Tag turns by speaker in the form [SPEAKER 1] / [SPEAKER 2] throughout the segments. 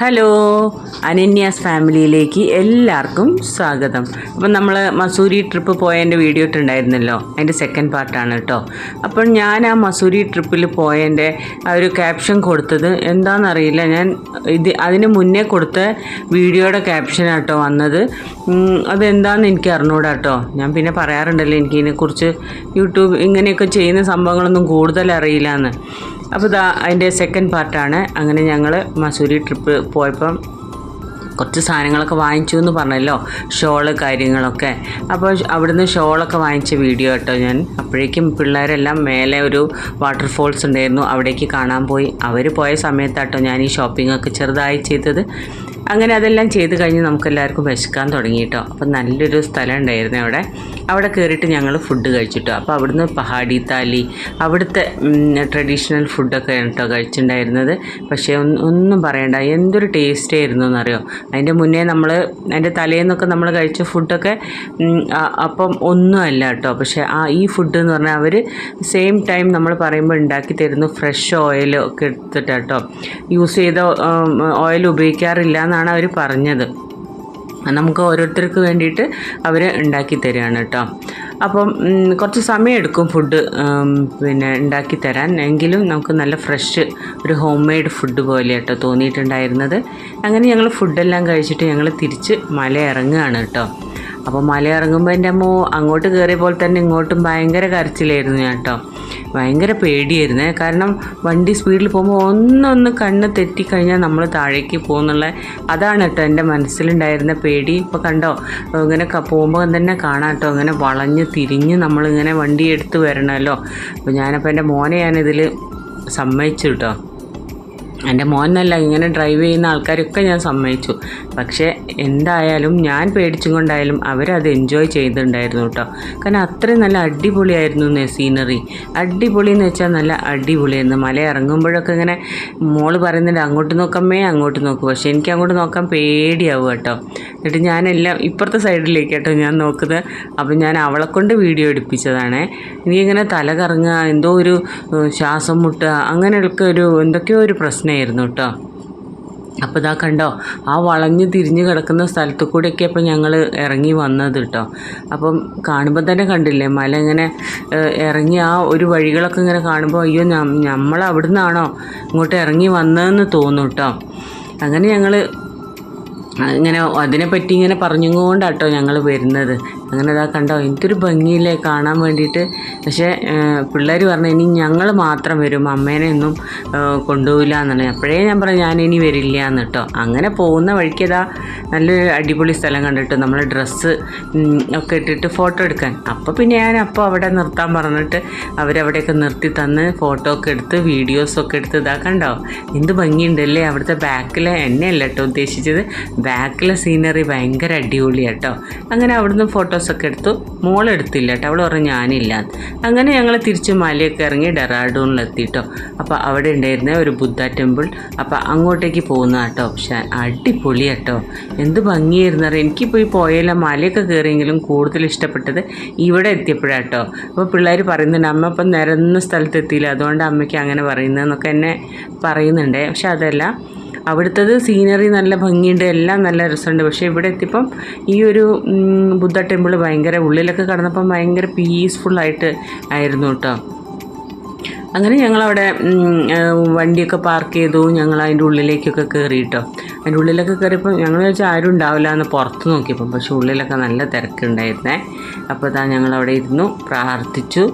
[SPEAKER 1] Hello, അനന്യാസ് ഫാമിലിയിലേക്ക് എല്ലാവർക്കും സ്വാഗതം. അപ്പം നമ്മൾ മസൂരി ട്രിപ്പ് പോയതിൻ്റെ വീഡിയോ ഇട്ടുണ്ടായിരുന്നല്ലോ, അതിൻ്റെ സെക്കൻഡ് പാർട്ടാണ് കേട്ടോ. അപ്പോൾ ഞാൻ ആ മസൂരി ട്രിപ്പിൽ പോയതിൻ്റെ ആ ഒരു ക്യാപ്ഷൻ കൊടുത്തത് എന്താണെന്നറിയില്ല. ഞാൻ അതിന് മുന്നേ കൊടുത്ത വീഡിയോയുടെ ക്യാപ്ഷനാണ് കേട്ടോ വന്നത്. അതെന്താണെന്ന് എനിക്ക് അറിഞ്ഞൂടാ കേട്ടോ. ഞാൻ പിന്നെ പറയാറുണ്ടല്ലോ എനിക്കിതിനെക്കുറിച്ച് യൂട്യൂബ് ഇങ്ങനെയൊക്കെ ചെയ്യുന്ന സംഭവങ്ങളൊന്നും കൂടുതൽ അറിയില്ല എന്ന്. അപ്പോൾ അതിൻ്റെ സെക്കൻഡ് പാർട്ടാണ്. അങ്ങനെ ഞങ്ങൾ മസൂരി ട്രിപ്പ് പോയപ്പം കുറച്ച് സാധനങ്ങളൊക്കെ വാങ്ങിച്ചു എന്ന് പറഞ്ഞല്ലോ, ഷോള് കാര്യങ്ങളൊക്കെ. അപ്പോൾ അവിടുന്ന് ഷോളൊക്കെ വാങ്ങിച്ച വീഡിയോ കേട്ടോ ഞാൻ. അപ്പോഴേക്കും പിള്ളേരെല്ലാം മേലെ ഒരു വാട്ടർഫോൾസ് ഉണ്ടായിരുന്നു, അവിടേക്ക് കാണാൻ പോയി. അവർ പോയ സമയത്താട്ടോ ഞാൻ ഈ ഷോപ്പിങ്ങൊക്കെ ചെറുതായി ചെയ്തത്. അങ്ങനെ അതെല്ലാം ചെയ്ത് കഴിഞ്ഞ് നമുക്കെല്ലാവർക്കും വിശക്കാൻ തുടങ്ങി കേട്ടോ. അപ്പം നല്ലൊരു സ്ഥലം ഉണ്ടായിരുന്നു അവിടെ കയറിയിട്ട് ഞങ്ങൾ ഫുഡ് കഴിച്ചിട്ടോ. അപ്പോൾ അവിടുന്ന് പഹാഡി താലി, അവിടുത്തെ ട്രഡീഷണൽ ഫുഡൊക്കെ കേട്ടോ കഴിച്ചിട്ടുണ്ടായിരുന്നത്. പക്ഷേ ഒന്നും പറയണ്ട, എന്തൊരു ടേസ്റ്റ് ആയിരുന്നു എന്നറിയോ. അതിൻ്റെ മുന്നേ അതിൻ്റെ തലേന്നൊക്കെ നമ്മൾ കഴിച്ച ഫുഡൊക്കെ അപ്പം ഒന്നുമല്ല കേട്ടോ. പക്ഷേ ഈ ഫുഡ് എന്ന് പറഞ്ഞാൽ അവർ സെയിം ടൈം നമ്മൾ പറയുമ്പോൾ ഉണ്ടാക്കി തരുന്നു. ഫ്രഷ് ഓയിലൊക്കെ എടുത്തിട്ടാട്ടോ, യൂസ് ചെയ്ത ഓയിൽ ഉപയോഗിക്കാറില്ല എന്നാണ് അവർ പറഞ്ഞത്. നമുക്ക് ഓരോരുത്തർക്ക് വേണ്ടിയിട്ട് അവർ ഉണ്ടാക്കി തരികയാണ് കേട്ടോ. അപ്പം കുറച്ച് സമയം എടുക്കും ഫുഡ് ഉണ്ടാക്കി തരാൻ. എങ്കിലും നമുക്ക് നല്ല ഫ്രഷ് ഒരു ഹോം മെയ്ഡ് ഫുഡ് പോലെ കേട്ടോ തോന്നിയിട്ടുണ്ടായിരുന്നത്. അങ്ങനെ ഞങ്ങൾ ഫുഡെല്ലാം കഴിച്ചിട്ട് ഞങ്ങൾ തിരിച്ച് മല ഇറങ്ങുകയാണ് കേട്ടോ. അപ്പോൾ മല ഇറങ്ങുമ്പോൾ എൻ്റെ അമ്മ അങ്ങോട്ട് കയറിയപ്പോൾ തന്നെ ഇങ്ങോട്ടും ഭയങ്കര കരച്ചിലായിരുന്നു ഞാൻ കേട്ടോ. ഭയങ്കര പേടിയായിരുന്നേ. കാരണം വണ്ടി സ്പീഡിൽ പോകുമ്പോൾ ഒന്ന് കണ്ണ് തെറ്റിക്കഴിഞ്ഞാൽ നമ്മൾ താഴേക്ക് പോകുന്നുള്ള അതാണ് കേട്ടോ എൻ്റെ മനസ്സിലുണ്ടായിരുന്ന പേടി. ഇപ്പോൾ കണ്ടോ, ഇങ്ങനെ പോകുമ്പോൾ തന്നെ കാണാം കേട്ടോ, ഇങ്ങനെ വളഞ്ഞ് തിരിഞ്ഞ് നമ്മളിങ്ങനെ വണ്ടി എടുത്ത് വരണമല്ലോ. അപ്പോൾ ഞാനപ്പോൾ എൻ്റെ മോനെ ഞാനിതിൽ സമ്മതിച്ചു കേട്ടോ. എൻ്റെ മോനല്ല, ഇങ്ങനെ ഡ്രൈവ് ചെയ്യുന്ന ആൾക്കാരൊക്കെ ഞാൻ സമ്മതിച്ചു. പക്ഷേ എന്തായാലും ഞാൻ പേടിച്ചും കൊണ്ടായാലും അവരത് എൻജോയ് ചെയ്തിട്ടുണ്ടായിരുന്നു കേട്ടോ. കാരണം അത്രയും നല്ല അടിപൊളിയായിരുന്നു സീനറി. അടിപൊളി എന്ന് വെച്ചാൽ നല്ല അടിപൊളിയായിരുന്നു. മല ഇറങ്ങുമ്പോഴൊക്കെ ഇങ്ങനെ മോള് പറയുന്നുണ്ട് അങ്ങോട്ട് നോക്കാമേ അങ്ങോട്ട് നോക്കൂ. പക്ഷേ എനിക്ക് അങ്ങോട്ട് നോക്കാൻ പേടിയാവും കേട്ടോ. എന്നിട്ട് ഞാനെല്ലാം ഇപ്പുറത്തെ സൈഡിലേക്ക് കേട്ടോ ഞാൻ നോക്കുന്നത്. അപ്പം ഞാൻ അവളെ കൊണ്ട് വീഡിയോ എടുപ്പിച്ചതാണ്. എനിക്കിങ്ങനെ തല കറങ്ങുക, എന്തോ ഒരു ശ്വാസം മുട്ടുക, അങ്ങനെയൊക്കെ എന്തൊക്കെയോ ഒരു പ്രശ്നമായിരുന്നു കേട്ടോ. അപ്പോൾ ഇതാ കണ്ടോ, ആ വളഞ്ഞ് തിരിഞ്ഞ് കിടക്കുന്ന സ്ഥലത്തു കൂടെയൊക്കെ അപ്പോൾ ഞങ്ങൾ ഇറങ്ങി വന്നത് കേട്ടോ. അപ്പം കാണുമ്പോൾ തന്നെ കണ്ടില്ലേ മല ഇങ്ങനെ ഇറങ്ങി ആ ഒരു വഴികളൊക്കെ ഇങ്ങനെ കാണുമ്പോൾ അയ്യോ നമ്മൾ അവിടെ നിന്നാണോ ഇങ്ങോട്ട് ഇറങ്ങി വന്നതെന്ന് തോന്നും കേട്ടോ. അങ്ങനെ ഞങ്ങൾ ഇങ്ങനെ അതിനെപ്പറ്റി ഇങ്ങനെ പറഞ്ഞുകൊണ്ടാട്ടോ ഞങ്ങൾ വരുന്നത്. അങ്ങനെ ഇതാ കണ്ടോ, എന്തൊരു ഭംഗിയില്ലേ കാണാൻ വേണ്ടിയിട്ട്. പക്ഷേ പിള്ളേർ പറഞ്ഞു ഇനി ഞങ്ങൾ മാത്രം വരും, അമ്മേനെ ഒന്നും കൊണ്ടുപോകില്ല എന്നാണ്. അപ്പോഴേ ഞാൻ പറഞ്ഞു ഞാനിനി വരില്ല എന്ന് കേട്ടോ. അങ്ങനെ പോകുന്ന വഴിക്കതാ നല്ലൊരു അടിപൊളി സ്ഥലം കണ്ടിട്ട് നമ്മൾ ഡ്രസ്സ് ഒക്കെ ഇട്ടിട്ട് ഫോട്ടോ എടുക്കാൻ. അപ്പോൾ പിന്നെ ഞാൻ അവിടെ നിർത്താൻ പറഞ്ഞിട്ട് അവരവിടെയൊക്കെ നിർത്തി തന്ന് ഫോട്ടോ ഒക്കെ എടുത്ത് വീഡിയോസൊക്കെ എടുത്ത് ഇതാ കണ്ടോ എന്ത് ഭംഗിയുണ്ടല്ലേ. അവിടുത്തെ ബാക്കിലെ എന്നെയല്ല കേട്ടോ ഉദ്ദേശിച്ചത്, ബാക്കിലെ സീനറി ഭയങ്കര അടിപൊളിയാട്ടോ. അങ്ങനെ അവിടുന്ന് ഫോട്ടോസൊക്കെ എടുത്തു. മോളെടുത്തില്ല കേട്ടോ, അവൾ പറഞ്ഞു ഞാനില്ല. അങ്ങനെ ഞങ്ങൾ തിരിച്ച് മലയൊക്കെ ഇറങ്ങി ഡെറാഡൂണിലെത്തിട്ടോ. അപ്പോൾ അവിടെ ഉണ്ടായിരുന്ന ഒരു ബുദ്ധ ടെമ്പിൾ, അപ്പോൾ അങ്ങോട്ടേക്ക് പോകുന്ന കേട്ടോ. പക്ഷേ അടിപൊളിയാട്ടോ, എന്ത് ഭംഗിയായിരുന്നു അറിയാം. എനിക്കിപ്പോൾ ഈ പോയാലും മലയൊക്കെ കയറിയെങ്കിലും കൂടുതൽ ഇഷ്ടപ്പെട്ടത് ഇവിടെ എത്തിയപ്പോഴാട്ടോ. അപ്പോൾ പിള്ളേർ പറയുന്നുണ്ട് അമ്മ ഇപ്പം നിരന്ന സ്ഥലത്തെത്തിയില്ല, അതുകൊണ്ട് അമ്മയ്ക്ക് അങ്ങനെ പറയുന്നതെന്നൊക്കെ എന്നെ പറയുന്നുണ്ട്. പക്ഷെ അതല്ല, അവിടുത്തത് സീനറി നല്ല ഭംഗിയുണ്ട്, എല്ലാം നല്ല രസമുണ്ട്. പക്ഷേ ഇവിടെ എത്തിയപ്പം ഈ ഒരു ബുദ്ധ ടെമ്പിൾ ഭയങ്കര ഉള്ളിലൊക്കെ കടന്നപ്പം ഭയങ്കര പീസ്ഫുള്ളായിട്ട് ആയിരുന്നു കേട്ടോ. അങ്ങനെ ഞങ്ങളവിടെ വണ്ടിയൊക്കെ പാർക്ക് ചെയ്തു. ഞങ്ങൾ അതിൻ്റെ ഉള്ളിലേക്കൊക്കെ കയറി കേട്ടോ. അതിൻ്റെ ഉള്ളിലൊക്കെ കയറിയപ്പോൾ ഞങ്ങൾ വെച്ചാൽ ആരും ഉണ്ടാവില്ല എന്ന് പുറത്ത് നോക്കിയപ്പം, പക്ഷേ ഉള്ളിലൊക്കെ നല്ല തിരക്കുണ്ടായിരുന്നേ. അപ്പോൾ ഞങ്ങളവിടെ ഇരുന്നു പ്രാർത്ഥിച്ചു.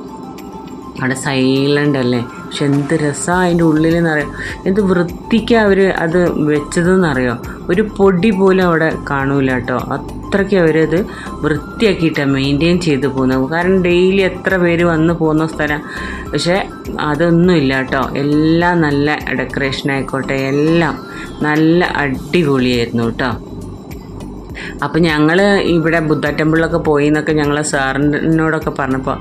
[SPEAKER 1] അവിടെ സൈലൻ്റ് അല്ലേ, പക്ഷെ എന്ത് രസമാണ് അതിൻ്റെ ഉള്ളിലെന്നറിയാം. എന്ത് വൃത്തിക്കാണ് അവർ അത് വെച്ചതെന്നറിയോ. ഒരു പൊടി പോലും അവിടെ കാണൂല കേട്ടോ. അത്രയ്ക്ക് അവരത് വൃത്തിയാക്കിയിട്ടാണ് മെയിൻറ്റെയിൻ ചെയ്ത് പോകുന്നത്. കാരണം ഡെയിലി എത്ര പേര് വന്ന് പോകുന്ന സ്ഥലം. പക്ഷേ അതൊന്നുമില്ല കേട്ടോ. എല്ലാം നല്ല ഡെക്കറേഷൻ ആയിക്കോട്ടെ, എല്ലാം നല്ല അടിപൊളിയായിരുന്നു കേട്ടോ. അപ്പോൾ ഞങ്ങൾ ഇവിടെ ബുദ്ധ ടെമ്പിളിലൊക്കെ പോയി എന്നൊക്കെ ഞങ്ങൾ സാറിനോടൊക്കെ പറഞ്ഞപ്പോൾ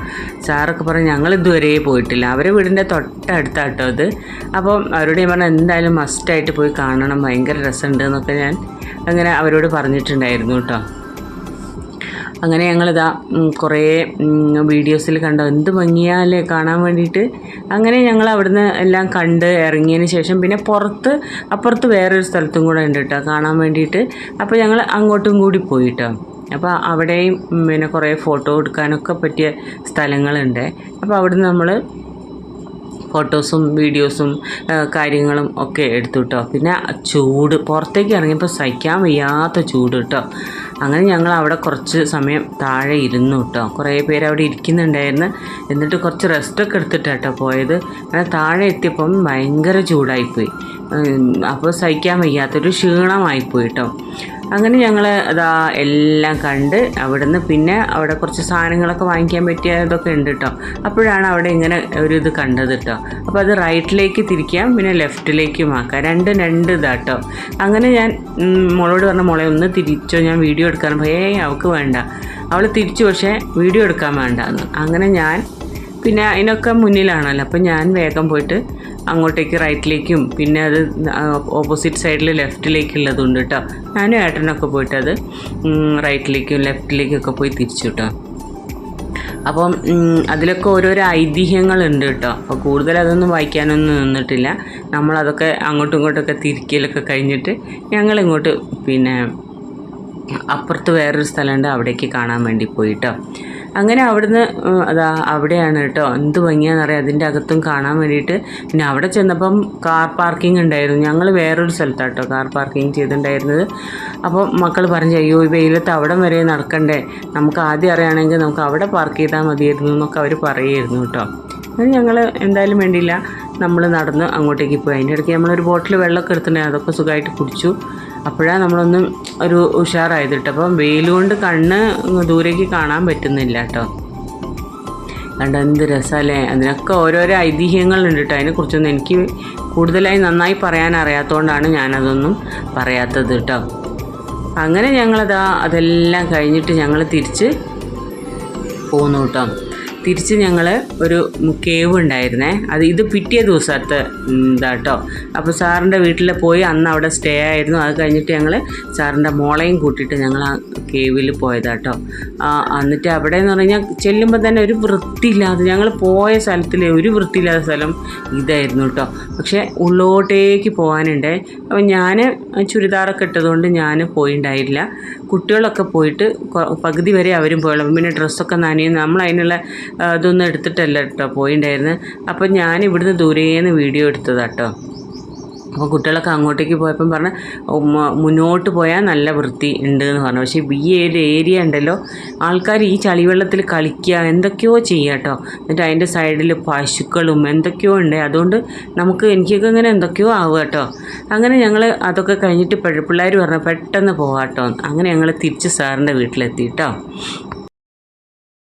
[SPEAKER 1] സാറൊക്കെ പറഞ്ഞു ഞങ്ങൾ ഇതുവരെ പോയിട്ടില്ല. അവരെ വീടിൻ്റെ തൊട്ടടുത്താട്ടോ അത്. അപ്പം അവരോട് ഞാൻ പറഞ്ഞാൽ എന്തായാലും മസ്റ്റായിട്ട് പോയി കാണണം, ഭയങ്കര രസമുണ്ട് എന്നൊക്കെ ഞാൻ അങ്ങനെ അവരോട് പറഞ്ഞിട്ടുണ്ടായിരുന്നു കേട്ടോ. അങ്ങനെ ഞങ്ങളിതാ കുറേ വീഡിയോസിൽ കണ്ടോ എന്ത് ഭംഗിയാലേ കാണാൻ വേണ്ടിയിട്ട്. അങ്ങനെ ഞങ്ങൾ അവിടുന്ന് എല്ലാം കണ്ട് ഇറങ്ങിയതിന് ശേഷം പിന്നെ അപ്പുറത്ത് വേറൊരു സ്ഥലത്തും കൂടെ ഉണ്ട് കേട്ടോ കാണാൻ വേണ്ടിയിട്ട്. അപ്പോൾ ഞങ്ങൾ അങ്ങോട്ടും കൂടി പോയിട്ടോ. അപ്പോൾ അവിടെയും പിന്നെ കുറേ ഫോട്ടോ എടുക്കാനൊക്കെ പറ്റിയ സ്ഥലങ്ങളുണ്ട്. അപ്പോൾ അവിടുന്ന് നമ്മൾ ഫോട്ടോസും വീഡിയോസും കാര്യങ്ങളും ഒക്കെ എടുത്തു കേട്ടോ. പിന്നെ ചൂട് പുറത്തേക്ക് ഇറങ്ങിയപ്പോൾ സഹിക്കാൻ വയ്യാത്ത ചൂട് കേട്ടോ. അങ്ങനെ ഞങ്ങൾ അവിടെ കുറച്ച് സമയം താഴെ ഇരുന്നു കേട്ടോ. കുറേ പേര് അവിടെ ഇരിക്കുന്നുണ്ടായിരുന്നു. എന്നിട്ട് കുറച്ച് റെസ്റ്റൊക്കെ എടുത്തിട്ടാട്ടോ പോയത്. അങ്ങനെ താഴെ എത്തിയപ്പം ഭയങ്കര ചൂടായിപ്പോയി. അപ്പോൾ സഹിക്കാൻ വയ്യാത്തൊരു ക്ഷീണമായിപ്പോയി കേട്ടോ. അങ്ങനെ ഞങ്ങൾ അതാ എല്ലാം കണ്ട് അവിടുന്ന് പിന്നെ അവിടെ കുറച്ച് സാധനങ്ങളൊക്കെ വാങ്ങിക്കാൻ പറ്റിയതൊക്കെ ഉണ്ട് കേട്ടോ. അപ്പോഴാണ് അവിടെ ഇങ്ങനെ ഒരു ഇത് കണ്ടത് കേട്ടോ. അപ്പോൾ അത് റൈറ്റിലേക്ക് തിരിക്കാം, പിന്നെ ലെഫ്റ്റിലേക്കും ആക്കാം. രണ്ട് ഇതാട്ടോ. അങ്ങനെ ഞാൻ മോളോട് പറഞ്ഞ മോളെ ഒന്ന് തിരിച്ചോ, ഞാൻ വീഡിയോ എടുക്കാൻ അവൾക്ക് വേണ്ട, അവൾ തിരിച്ചു, പക്ഷേ വീഡിയോ എടുക്കാൻ വേണ്ടാന്ന്. അങ്ങനെ ഞാൻ പിന്നെ അതിനൊക്കെ മുന്നിലാണല്ലോ, അപ്പം ഞാൻ വേഗം പോയിട്ട് അങ്ങോട്ടേക്ക് റൈറ്റിലേക്കും പിന്നെ അത് ഓപ്പോസിറ്റ് സൈഡിൽ ലെഫ്റ്റിലേക്കുള്ളതുണ്ട് കേട്ടോ. ഞാനും ഏട്ടനൊക്കെ പോയിട്ട് അത് റൈറ്റിലേക്കും ലെഫ്റ്റിലേക്കൊക്കെ പോയി തിരിച്ചു കേട്ടോ. അപ്പം അതിലൊക്കെ ഓരോരോ ഐതിഹ്യങ്ങളുണ്ട് കേട്ടോ. അപ്പോൾ കൂടുതൽ അതൊന്നും വായിക്കാനൊന്നും നിന്നിട്ടില്ല. നമ്മളതൊക്കെ അങ്ങോട്ടും ഇങ്ങോട്ടൊക്കെ തിരിക്കലൊക്കെ കഴിഞ്ഞിട്ട് ഞങ്ങളിങ്ങോട്ട് പിന്നെ അപ്പുറത്ത് വേറൊരു സ്ഥലമുണ്ട്, അവിടേക്ക് കാണാൻ വേണ്ടി പോയിട്ടോ. അങ്ങനെ അവിടുന്ന് അവിടെയാണ് കേട്ടോ എന്ത് ഭംഗിയാണെന്നറിയാം, അതിൻ്റെ അകത്തും കാണാൻ വേണ്ടിയിട്ട്. പിന്നെ അവിടെ ചെന്നപ്പം കാർ പാർക്കിംഗ് ഉണ്ടായിരുന്നു. ഞങ്ങൾ വേറൊരു സ്ഥലത്താട്ടോ കാർ പാർക്കിംഗ് ചെയ്തിട്ടുണ്ടായിരുന്നത്. അപ്പോൾ മക്കൾ പറഞ്ഞു, അയ്യോ ഈ വെയിലത്ത് അവിടം വരെ നടക്കണ്ടേ, നമുക്ക് ആദ്യം അറിയുകയാണെങ്കിൽ നമുക്ക് അവിടെ പാർക്ക് ചെയ്താൽ മതിയായിരുന്നു എന്നൊക്കെ അവർ പറയുമായിരുന്നു കേട്ടോ. അത് ഞങ്ങൾ എന്തായാലും വേണ്ടിയില്ല, നമ്മൾ നടന്ന് അങ്ങോട്ടേക്ക് പോയി. അതിൻ്റെ ഇടയ്ക്ക് നമ്മളൊരു ബോട്ടിൽ വെള്ളമൊക്കെ എടുത്തിട്ടുണ്ടായിരുന്നു, അതൊക്കെ സുഖമായിട്ട് കുടിച്ചു. അപ്പോഴാണ് നമ്മളൊന്നും ഒരു ഉഷാറായത് കേട്ടോ. അപ്പം വെയിൽ കൊണ്ട് കണ്ണ് ദൂരേക്ക് കാണാൻ പറ്റുന്നില്ല കേട്ടോ. കണ്ട എന്ത് രസമല്ലേ. അതിനൊക്കെ ഓരോരോ ഐതിഹ്യങ്ങളുണ്ട് കേട്ടോ. അതിനെക്കുറിച്ചൊന്നും എനിക്ക് കൂടുതലായി നന്നായി പറയാൻ അറിയാത്തതുകൊണ്ടാണ് ഞാനതൊന്നും പറയാത്തത് കേട്ടോ. അങ്ങനെ അതെല്ലാം കഴിഞ്ഞിട്ട് ഞങ്ങൾ തിരിച്ച് പോന്നു കേട്ടോ. തിരിച്ച് ഞങ്ങൾ ഒരു കേവ് ഉണ്ടായിരുന്നേ, ഇത് പിറ്റേ ദിവസത്തെ ഇതാട്ടോ. അപ്പോൾ സാറിൻ്റെ വീട്ടിൽ പോയി അന്ന് അവിടെ സ്റ്റേ ആയിരുന്നു. അത് കഴിഞ്ഞിട്ട് ഞങ്ങൾ സാറിൻ്റെ മോളെയും കൂട്ടിയിട്ട് ഞങ്ങൾ ആ കേവിൽ പോയതാട്ടോ. എന്നിട്ട് അവിടെ എന്ന് പറഞ്ഞാൽ ചെല്ലുമ്പോൾ തന്നെ ഒരു വൃത്തിയില്ലാതെ, ഞങ്ങൾ പോയ സ്ഥലത്തിൽ ഒരു വൃത്തിയില്ലാത്ത സ്ഥലം ഇതായിരുന്നു കേട്ടോ. പക്ഷേ ഉള്ളോട്ടേക്ക് പോകാനുണ്ട്. അപ്പോൾ ഞാൻ ചുരിദാറൊക്കെ ഇട്ടതുകൊണ്ട് ഞാൻ പോയിണ്ടായില്ല. കുട്ടികളൊക്കെ പോയിട്ട് പകുതി വരെ അവരും പോയുള്ളൂ. അപ്പം പിന്നെ ഡ്രസ്സൊക്കെ നനയും, നമ്മൾ അതിനുള്ള ഇതൊന്നും എടുത്തിട്ടല്ല കേട്ടോ പോയിണ്ടായിരുന്നു. അപ്പം ഞാൻ ഇവിടുന്ന് ദൂരേന്ന് വീഡിയോ എടുത്തതാട്ടോ. അപ്പോൾ കുട്ടികളൊക്കെ അങ്ങോട്ടേക്ക് പോയപ്പം പറഞ്ഞ് മുന്നോട്ട് പോയാൽ നല്ല വൃത്തി ഉണ്ട് എന്ന് പറഞ്ഞു. പക്ഷേ ഈ ഒരു ഏരിയ ഉണ്ടല്ലോ, ആൾക്കാർ ഈ ചളിവെള്ളത്തിൽ കളിക്കുക എന്തൊക്കെയോ ചെയ്യുക കേട്ടോ. എന്നിട്ട് അതിൻ്റെ സൈഡിൽ പശുക്കളും എന്തൊക്കെയോ ഉണ്ട്. അതുകൊണ്ട് എനിക്കൊക്കെ ഇങ്ങനെ എന്തൊക്കെയോ ആവുക കേട്ടോ. അങ്ങനെ ഞങ്ങൾ അതൊക്കെ കഴിഞ്ഞിട്ട് പിള്ളേർ പറഞ്ഞു പെട്ടെന്ന് പോകാം കേട്ടോ. അങ്ങനെ ഞങ്ങൾ തിരിച്ച് സാറിൻ്റെ വീട്ടിലെത്തി കേട്ടോ.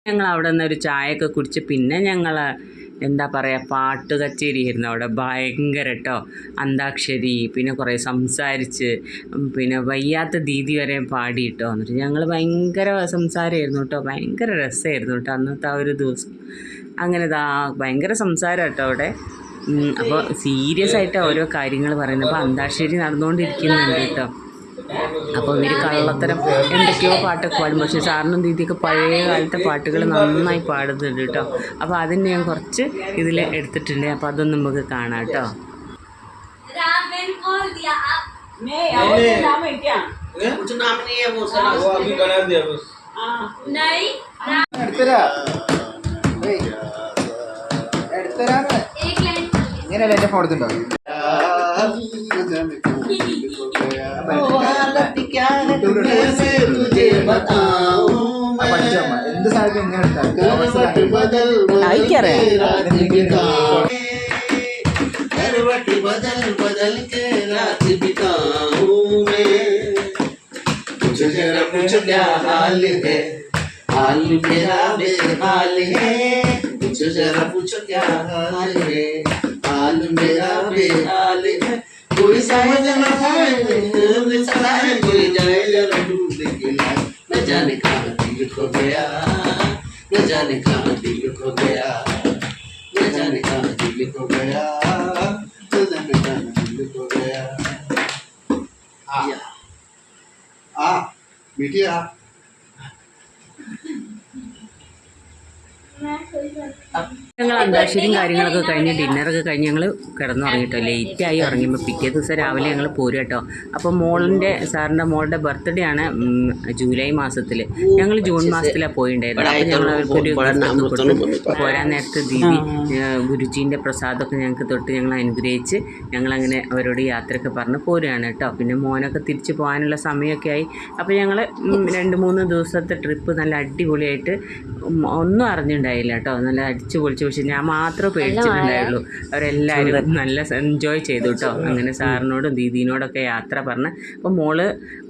[SPEAKER 1] ഞങ്ങൾ അവിടെ നിന്ന് ഒരു ചായയൊക്കെ കുടിച്ച് പിന്നെ ഞങ്ങൾ എന്താ പറയുക പാട്ട് കച്ചേരിയായിരുന്നു അവിടെ ഭയങ്കര കേട്ടോ. അന്താക്ഷരി പിന്നെ കുറേ സംസാരിച്ച് പിന്നെ വയ്യാത്ത ദീദി വരെ പാടി കേട്ടോ. എന്നിട്ട് ഞങ്ങൾ ഭയങ്കര സംസാരമായിരുന്നു കേട്ടോ. ഭയങ്കര രസമായിരുന്നു കേട്ടോ അന്നത്തെ ആ ഒരു ദിവസം. അങ്ങനെ ഭയങ്കര സംസാരം കേട്ടോ അവിടെ. അപ്പോൾ സീരിയസ് ആയിട്ട് ഓരോ കാര്യങ്ങൾ പറയുന്നത്. അപ്പോൾ അന്താക്ഷരി നടന്നുകൊണ്ടിരിക്കുന്നുണ്ട് കേട്ടോ. അപ്പോൾ ഇവർ കള്ളത്തരം എന്തൊക്കെയോ പാട്ടൊക്കെ പാടും. പക്ഷേ സാറിനും ദീദിയൊക്കെ പഴയ കാലത്തെ പാട്ടുകൾ നന്നായി പാടുന്നുണ്ട് കേട്ടോ. അപ്പോൾ അതിന് ഞാൻ കുറച്ച് ഇതിൽ എടുത്തിട്ടുണ്ട്. അപ്പോൾ അതൊന്നും നമുക്ക് കാണാം കേട്ടോ.
[SPEAKER 2] ഇങ്ങനെയല്ല എൻ്റെ ഫോൺ എടുത്തുണ്ടോ? എന്ത് സാധനം ഇങ്ങനെ
[SPEAKER 3] पूछो क्या हाल है, हाल मेरा बेहाल है, पूछो जरा पूछो क्या हाल है, हाल मेरा बेहाल है, कोई समझ न आए कोई जाए जरा ढूंढ के लाए, न जाने कहाँ दिल खो गया, न जाने कहाँ दिल खो गया, न जाने कहाँ दिल खो गया, न जाने कहाँ दिल खो गया। आ बेटी आ
[SPEAKER 1] ഞങ്ങൾ അന്താക്ഷരിയും കാര്യങ്ങളൊക്കെ കഴിഞ്ഞ് ഡിന്നറൊക്കെ കഴിഞ്ഞ് ഞങ്ങൾ കിടന്നുറങ്ങിട്ടോ. ലേറ്റായി ഉറങ്ങിയപ്പോൾ പിറ്റേ ദിവസം രാവിലെ ഞങ്ങൾ പോരും കേട്ടോ. അപ്പോൾ സാറിൻ്റെ മോളുടെ ബർത്ത്ഡേ ആണ് ജൂലൈ മാസത്തിൽ. ഞങ്ങൾ ജൂൺ മാസത്തിലാണ് പോയിട്ടുണ്ടായിരുന്നത്. അപ്പോൾ ഞങ്ങൾ അവർക്കൊരു ഗിഫ്റ്റൊക്കെ കൊടുത്തു. പോരാൻ നേരത്ത് ദീദി ഗുരുജീൻ്റെ പ്രസാദമൊക്കെ ഞങ്ങൾക്ക് തൊട്ട് ഞങ്ങൾ അനുഗ്രഹിച്ച് ഞങ്ങളങ്ങനെ അവരോട് യാത്രയൊക്കെ പറഞ്ഞ് പോരുകയാണ് കേട്ടോ. പിന്നെ മോനൊക്കെ തിരിച്ച് പോകാനുള്ള സമയമൊക്കെ ആയി. അപ്പോൾ ഞങ്ങൾ 2-3 ദിവസത്തെ ട്രിപ്പ് നല്ല അടിപൊളിയായിട്ട് ഒന്നും അറിഞ്ഞിട്ടുണ്ടായില്ല കേട്ടോ. നല്ല അടിച്ചു പൊളിച്ച്. പക്ഷെ ഞാൻ മാത്രമേ പേടിച്ചിട്ടുണ്ടായുള്ളൂ. അവരെല്ലാവരും നല്ല എൻജോയ് ചെയ്തു കേട്ടോ. അങ്ങനെ സാറിനോടും ദീദീനോടൊക്കെ യാത്ര പറഞ്ഞ്. അപ്പോൾ മോള്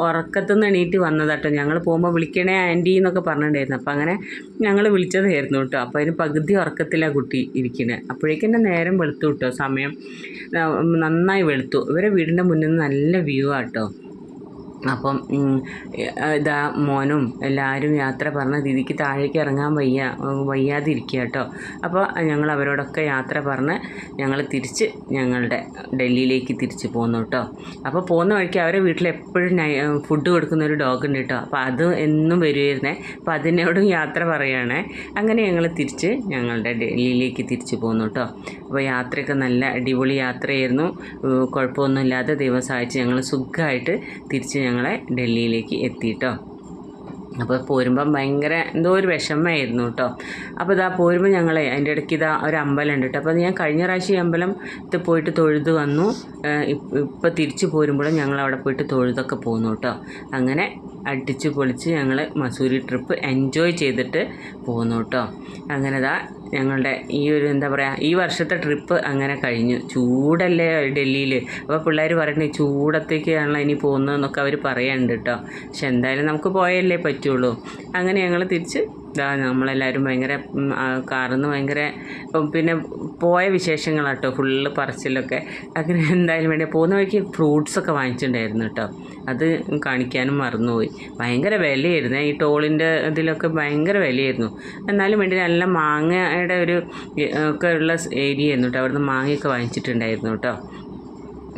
[SPEAKER 1] ഉറക്കത്തുനിന്ന് എണീറ്റ് വന്നതാട്ടോ. ഞങ്ങൾ പോകുമ്പോൾ വിളിക്കണേ ആൻറ്റി എന്നൊക്കെ പറഞ്ഞിട്ടുണ്ടായിരുന്നു. അപ്പോൾ അങ്ങനെ ഞങ്ങൾ വിളിച്ചതായിരുന്നു കേട്ടോ. അപ്പോൾ അതിന് പകുതി ഉറക്കത്തിലാണ് കുട്ടി ഇരിക്കുന്നത്. അപ്പോഴേക്കും തന്നെ നേരം വെളുത്തു കേട്ടോ. സമയം നന്നായി വെളുത്തു. ഇവരെ വീടിൻ്റെ മുന്നിൽ നിന്ന് നല്ല വ്യൂ ആട്ടോ. അപ്പം ഇതാ മോനും എല്ലാവരും യാത്ര പറഞ്ഞ ദീദിക്ക് താഴേക്ക് ഇറങ്ങാൻ വയ്യാതിരിക്കുക കേട്ടോ. അപ്പോൾ ഞങ്ങൾ അവരോടൊക്കെ യാത്ര പറഞ്ഞ് ഞങ്ങൾ തിരിച്ച് ഞങ്ങളുടെ ഡൽഹിയിലേക്ക് തിരിച്ച് പോന്നു കേട്ടോ. അപ്പോൾ പോകുന്ന വഴിക്ക് അവരെ വീട്ടിൽ എപ്പോഴും ഫുഡ് കൊടുക്കുന്ന ഒരു ഡോഗ് ഉണ്ട് കേട്ടോ. അപ്പോൾ അത് എന്നും വരുമായിരുന്നേ. അപ്പോൾ അതിനോടും യാത്ര പറയുകയാണേ. അങ്ങനെ ഞങ്ങൾ തിരിച്ച് ഞങ്ങളുടെ ഡൽഹിയിലേക്ക് തിരിച്ച് പോന്നു കേട്ടോ. അപ്പോൾ യാത്രയൊക്കെ നല്ല അടിപൊളി യാത്രയായിരുന്നു. കുഴപ്പമൊന്നുമില്ലാതെ ദൈവം സഹായിച്ച് ഞങ്ങൾ സുഖമായിട്ട് തിരിച്ച് ഞങ്ങളെ ഡൽഹിയിലേക്ക് എത്തിയിട്ടോ. അപ്പോൾ പോരുമ്പം ഭയങ്കര എന്തോ ഒരു വിഷമമായിരുന്നു കേട്ടോ. അപ്പോൾ ഇതാ പോരുമ്പോൾ ഞങ്ങളെ അതിൻ്റെ ഇടയ്ക്ക് ഇതാ ഒരു അമ്പലം ഉണ്ട് കേട്ടോ. അപ്പോൾ ഞാൻ കഴിഞ്ഞ പ്രാവശ്യം ഈ അമ്പലത്തിൽ പോയിട്ട് തൊഴുത് വന്നു. ഇപ്പോൾ തിരിച്ച് പോരുമ്പോഴും ഞങ്ങൾ അവിടെ പോയിട്ട് തൊഴുതൊക്കെ പോന്നു കേട്ടോ. അങ്ങനെ അടിച്ച് പൊളിച്ച് ഞങ്ങൾ മസൂരി ട്രിപ്പ് എൻജോയ് ചെയ്തിട്ട് പോന്നു കേട്ടോ. അങ്ങനെ ഇതാ ഞങ്ങളുടെ ഈ ഒരു എന്താ പറയുക, ഈ വർഷത്തെ ട്രിപ്പ് അങ്ങനെ കഴിഞ്ഞു. ചൂടല്ലേ ഡൽഹിയിൽ. അപ്പോൾ പിള്ളേർ പറയുന്നത് ചൂടത്തേക്കാണല്ലോ ഇനി പോകുന്നതെന്നൊക്കെ അവർ പറയാനുണ്ട് കേട്ടോ. പക്ഷെ എന്തായാലും നമുക്ക് പോയല്ലേ പറ്റുള്ളൂ. അങ്ങനെ ഞങ്ങൾ തിരിച്ച് നമ്മളെല്ലാവരും ഭയങ്കര കാറിൽ നിന്ന് ഭയങ്കര പിന്നെ പോയ വിശേഷങ്ങളാട്ടോ ഫുള്ള് പറച്ചിലൊക്കെ. അങ്ങനെ എന്തായാലും വേണ്ടി പോകുന്ന വഴിക്ക് ഫ്രൂട്ട്സൊക്കെ വാങ്ങിച്ചിട്ടുണ്ടായിരുന്നു കേട്ടോ. അത് കാണിക്കാനും മറന്നുപോയി. ഭയങ്കര വിലയായിരുന്നു ഈ ടോളിൻ്റെ ഇതിലൊക്കെ ഭയങ്കര വിലയായിരുന്നു. എന്നാലും വേണ്ടി നല്ല മാങ്ങയുടെ ഒരു ഒക്കെ ഉള്ള ഏരിയ ആയിരുന്നു കേട്ടോ. അവിടുന്ന് മാങ്ങയൊക്കെ വാങ്ങിച്ചിട്ടുണ്ടായിരുന്നു കേട്ടോ.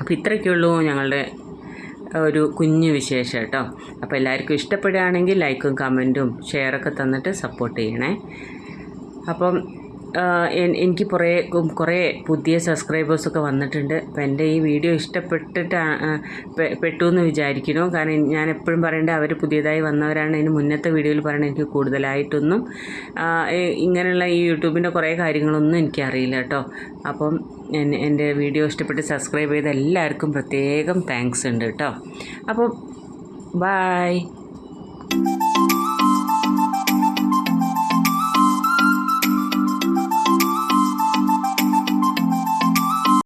[SPEAKER 1] അപ്പോൾ ഇത്രയൊക്കെയുള്ളൂ ഞങ്ങളുടെ ഒരു കുഞ്ഞു വിശേഷം കേട്ടോ. അപ്പോൾ എല്ലാവർക്കും ഇഷ്ടപ്പെടുകയാണെങ്കിൽ ലൈക്കും കമൻറ്റും ഷെയറൊക്കെ തന്നിട്ട് സപ്പോർട്ട് ചെയ്യണേ. അപ്പം എനിക്ക് കുറേ പുതിയ സബ്സ്ക്രൈബേഴ്സൊക്കെ വന്നിട്ടുണ്ട്. അപ്പോൾ എൻ്റെ ഈ വീഡിയോ പെട്ടു എന്ന് വിചാരിക്കുന്നു. കാരണം ഞാൻ എപ്പോഴും പറയേണ്ടത് അവർ പുതിയതായി വന്നവരാണ്. ഇതിന് മുന്നത്തെ വീഡിയോയിൽ പറയണത് എനിക്ക് കൂടുതലായിട്ടൊന്നും ഇങ്ങനെയുള്ള ഈ യൂട്യൂബിൻ്റെ കുറേ കാര്യങ്ങളൊന്നും എനിക്കറിയില്ല കേട്ടോ. അപ്പം എൻ്റെ വീഡിയോ ഇഷ്ടപ്പെട്ട് സബ്സ്ക്രൈബ് ചെയ്ത എല്ലാവർക്കും പ്രത്യേകം താങ്ക്സ് ഉണ്ട് കേട്ടോ. അപ്പം ബായ്.